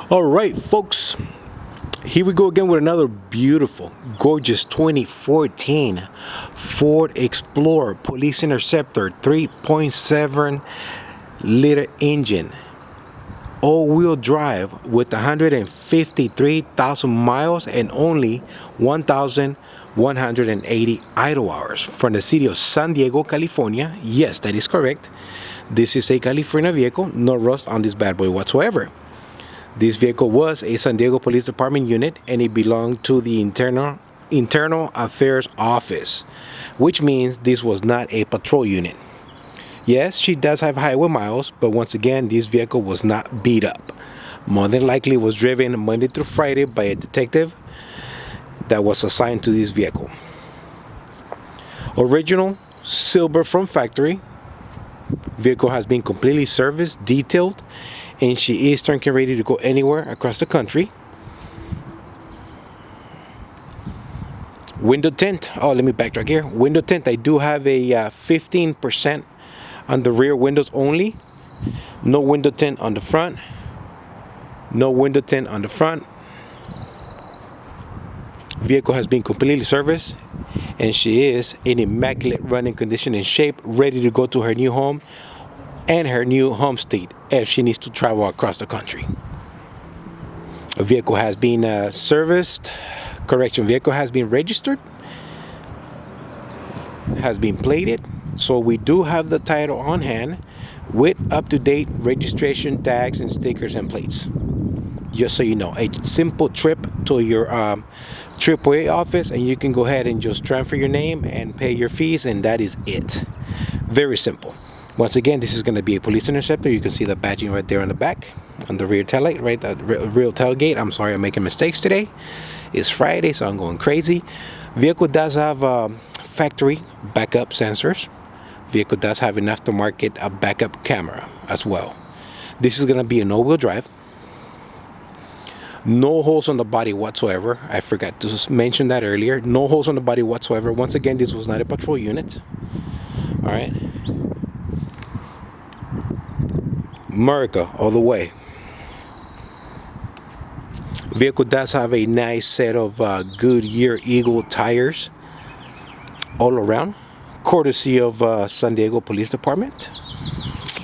All right, folks, here we go again with another beautiful, gorgeous 2014 Ford Explorer Police Interceptor 3.7 liter engine, all-wheel drive with 153,000 miles and only 1,180 idle hours from the city of San Diego, California. Yes, that is correct. This is a California vehicle, no rust on this bad boy whatsoever. This vehicle was a San Diego Police Department unit and it belonged to the Internal Affairs Office, which means this was not a patrol unit. Yes, she does have highway miles, but once again, this vehicle was not beat up. More than likely, it was driven Monday through Friday by a detective that was assigned to this vehicle. Original, silver from factory. Vehicle has been completely serviced, detailed, and she is turnkey ready to go anywhere across the country. Window tint. Oh, let me backtrack here. Window tint. I do have a 15% on the rear windows only. No window tint on the front. No window tint on the front. Vehicle has been completely serviced, and she is in immaculate running condition and shape, ready to go to her new home and her new home state if she needs to travel across the country. A vehicle has been serviced. Correction, vehicle has been registered, has been plated, so we do have the title on hand with up-to-date registration tags and stickers and plates. Just so you know, a simple trip to your AAA office and you can go ahead and just transfer your name and pay your fees, and that is it. Very simple. Once again, this is going to be a police interceptor. You can see the badging right there on the back, on the rear taillight, right? The rear tailgate. I'm sorry, I'm making mistakes today. It's Friday, so I'm going crazy. Vehicle does have factory backup sensors. Vehicle does have an aftermarket backup camera as well. This is going to be an all-wheel drive. No holes on the body whatsoever. I forgot to mention that earlier. No holes on the body whatsoever. Once again, this was not a patrol unit. All right. America all the way. Vehicle does have a nice set of Goodyear Eagle tires all around, courtesy of San Diego Police Department.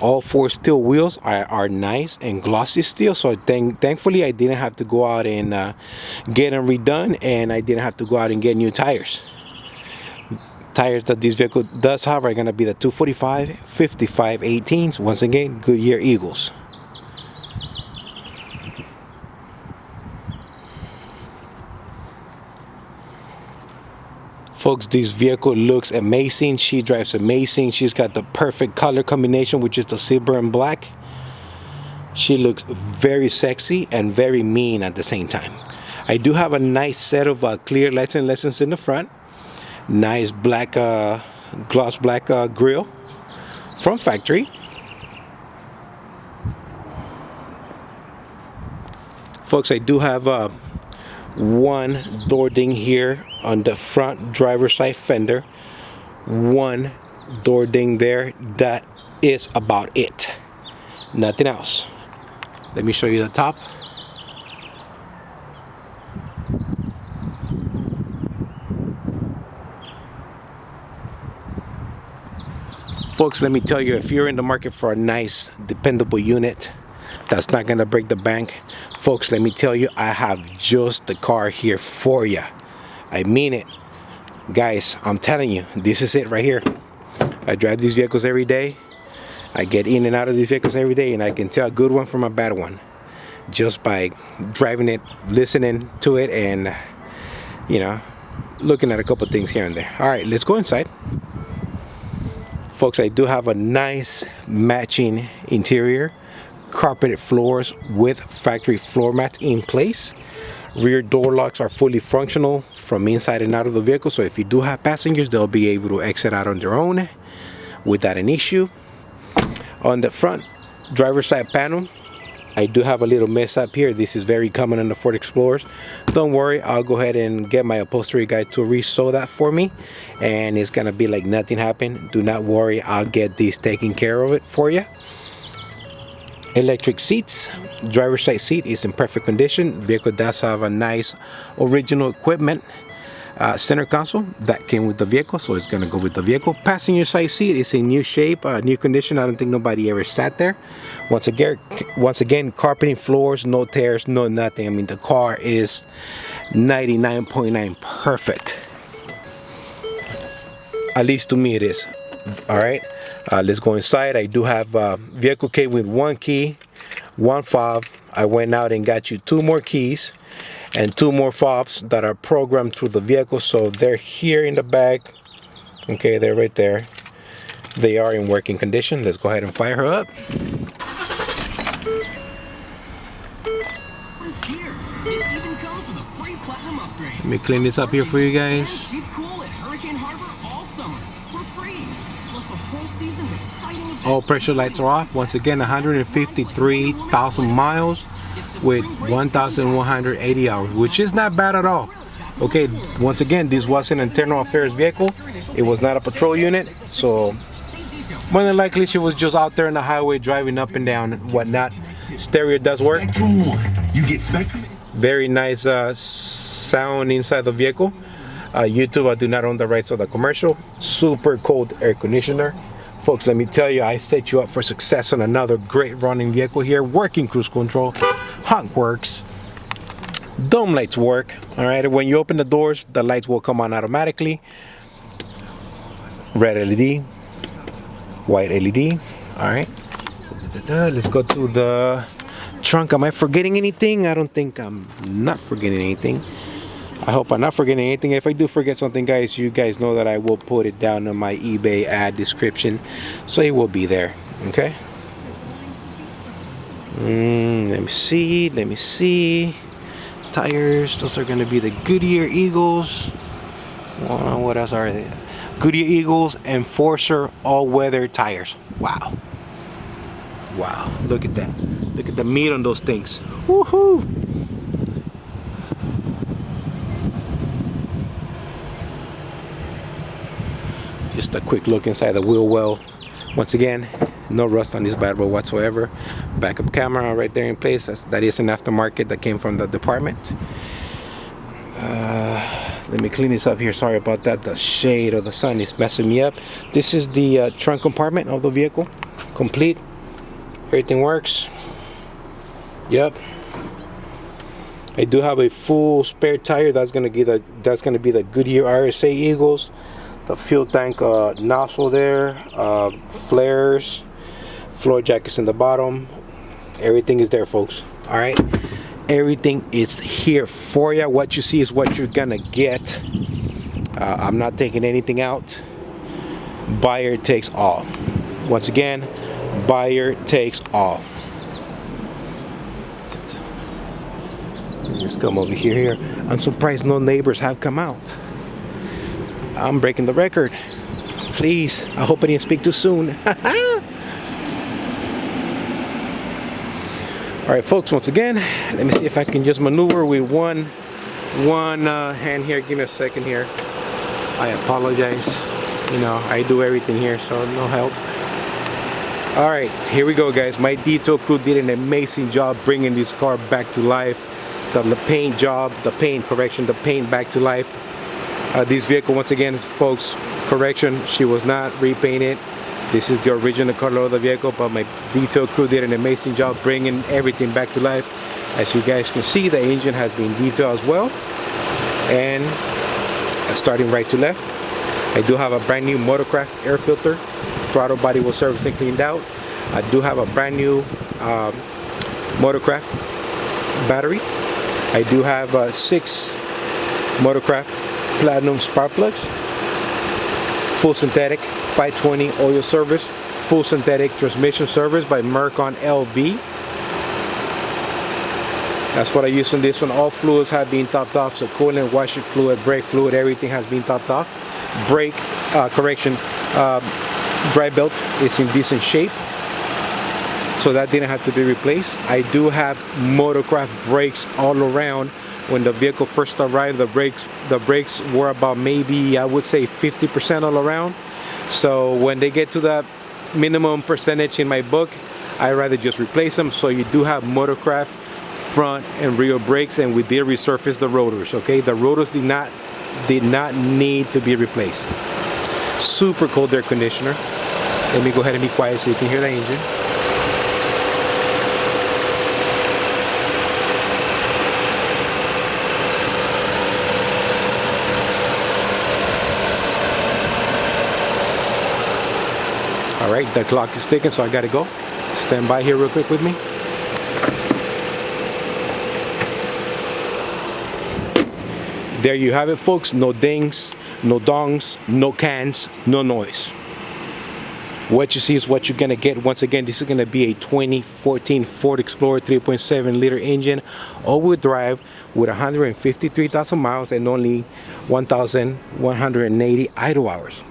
All four steel wheels are nice and glossy steel, so thankfully I didn't have to go out and get them redone, and I didn't have to go out and get new tires. Tires that this vehicle does have are going to be the 245 55 18s. Once again, Goodyear Eagles. Folks, this vehicle looks amazing. She drives amazing. She's got the perfect color combination, which is the silver and black. She looks very sexy and very mean at the same time. I do have a nice set of clear lights and lessons in the front. Nice black gloss black grille from factory. Folks, I do have one door ding here on the front driver's side fender. One door ding there. That is about it. Nothing else. Let me show you the top. Folks, let me tell you, if you're in the market for a nice, dependable unit that's not gonna break the bank, folks, let me tell you, I have just the car here for you. I mean it. Guys, I'm telling you, this is it right here. I drive these vehicles every day. I get in and out of these vehicles every day, and I can tell a good one from a bad one just by driving it, listening to it, and, you know, looking at a couple things here and there. All right, let's go inside. Folks, I do have a nice matching interior, carpeted floors with factory floor mats in place. Rear door locks are fully functional from inside and out of the vehicle, so if you do have passengers, they'll be able to exit out on their own without an issue. On the front driver's side panel, I do have a little mess up here. This is very common on the Ford Explorers. Don't worry, I'll go ahead and get my upholstery guy to re-sew that for me, and it's gonna be like nothing happened. Do not worry, I'll get this taken care of it for you. Electric seats. Driver's side seat is in perfect condition. Vehicle does have a nice original equipment center console that came with the vehicle, so it's gonna go with the vehicle. Passenger side seat is in new shape, new condition. I don't think nobody ever sat there. Once again, carpeting, floors, no tears, no nothing. I mean, the car is 99.9 perfect. At least to me it is. All right, let's go inside. I do have vehicle key with one key, one fob. I went out and got you 2 more keys and 2 more fobs that are programmed through the vehicle, so they're here in the back. Okay, they're right there. They are in working condition. Let's go ahead and fire her up. Let me clean this up here for you guys. All pressure lights are off. Once again, 153,000 miles with 1,180 hours, which is not bad at all. Okay, once again, this was an internal affairs vehicle. It was not a patrol unit, so more than likely she was just out there on the highway driving up and down and whatnot. Stereo does work. Very nice sound inside the vehicle. YouTube, I do not own the rights of the commercial. Super cold air conditioner. Folks, let me tell you, I set you up for success on another great running vehicle here. Working cruise control, honk works, dome lights work. All right, when you open the doors, the lights will come on automatically. Red LED, white LED. All right, let's go to the trunk. Am I forgetting anything? I don't think I'm not forgetting anything. I hope I'm not forgetting anything. If I do forget something, guys, you guys know that I will put it down in my eBay ad description, so it will be there. Okay. Let me see. Tires. Those are going to be the Goodyear Eagles. What else are they? Goodyear Eagles Enforcer all-weather tires. Wow. Wow. Look at that. Look at the meat on those things. Woohoo! Just a quick look inside the wheel well. Once again, no rust on this bad boy whatsoever. Backup camera right there in place. That is an aftermarket that came from the department. Let me clean this up here. Sorry about that. The shade of the sun is messing me up. This is the trunk compartment of the vehicle. Complete. Everything works. Yep. I do have a full spare tire. That's gonna be the Goodyear RSA Eagles. The fuel tank nozzle there, flares, floor jackets in the bottom. Everything is there, folks. All right, everything is here for you. What you see is what you're gonna get. I'm not taking anything out. Buyer takes all. Once again, buyer takes all. Just come over here. I'm surprised no neighbors have come out. I'm breaking the record. Please, I hope I didn't speak too soon. All right, folks, once again, let me see if I can just maneuver with one hand here. Give me a second here. I apologize. You know, I do everything here, so no help. All right, here we go, guys. My detail crew did an amazing job bringing this car back to life. The paint back to life. This vehicle, once again, folks, correction, she was not repainted. This is the original color of the vehicle, but my detail crew did an amazing job bringing everything back to life. As you guys can see, the engine has been detailed as well. And starting right to left, I do have a brand new Motorcraft air filter. Throttle body was serviced and cleaned out. I do have a brand new Motorcraft battery. I do have 6 Motorcraft Platinum spark plugs, full synthetic 520 oil service, full synthetic transmission service by Mercon LV. That's what I use on this one. All fluids have been topped off, so coolant, washer fluid, brake fluid, everything has been topped off. Brake dry belt is in decent shape, so that didn't have to be replaced. I do have Motorcraft brakes all around. When the vehicle first arrived, the brakes were about, maybe I would say 50% all around. So when they get to that minimum percentage in my book, I rather just replace them. So you do have Motorcraft front and rear brakes, and we did resurface the rotors. Okay, the rotors did not need to be replaced. Super cold air conditioner. Let me go ahead and be quiet so you can hear the engine. All right, the clock is ticking, so I gotta go. Stand by here real quick with me. There you have it, folks. No dings, no dongs, no cans, no noise. What you see is what you're gonna get. Once again, this is gonna be a 2014 Ford Explorer 3.7 liter engine, all-wheel drive with 153,000 miles and only 1,180 idle hours.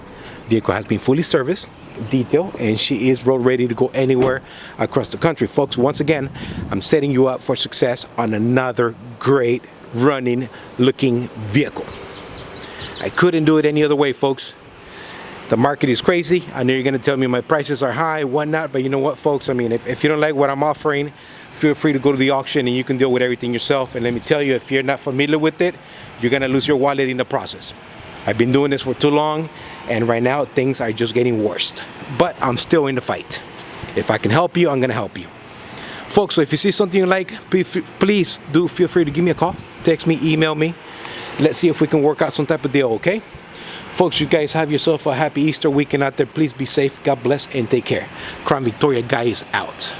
Vehicle has been fully serviced, detailed, and she is road ready to go anywhere across the country. Folks, once again, I'm setting you up for success on another great running looking vehicle. I couldn't do it any other way, folks. The market is crazy. I know you're gonna tell me my prices are high, whatnot, but you know what, folks? I mean, if you don't like what I'm offering, feel free to go to the auction and you can deal with everything yourself. And let me tell you, if you're not familiar with it, you're gonna lose your wallet in the process. I've been doing this for too long, and right now things are just getting worse. But I'm still in the fight. If I can help you, I'm gonna help you. Folks, so if you see something you like, please do feel free to give me a call, text me, email me. Let's see if we can work out some type of deal, okay? Folks, you guys have yourself a happy Easter weekend out there. Please be safe, God bless, and take care. Crown Victoria guy is out.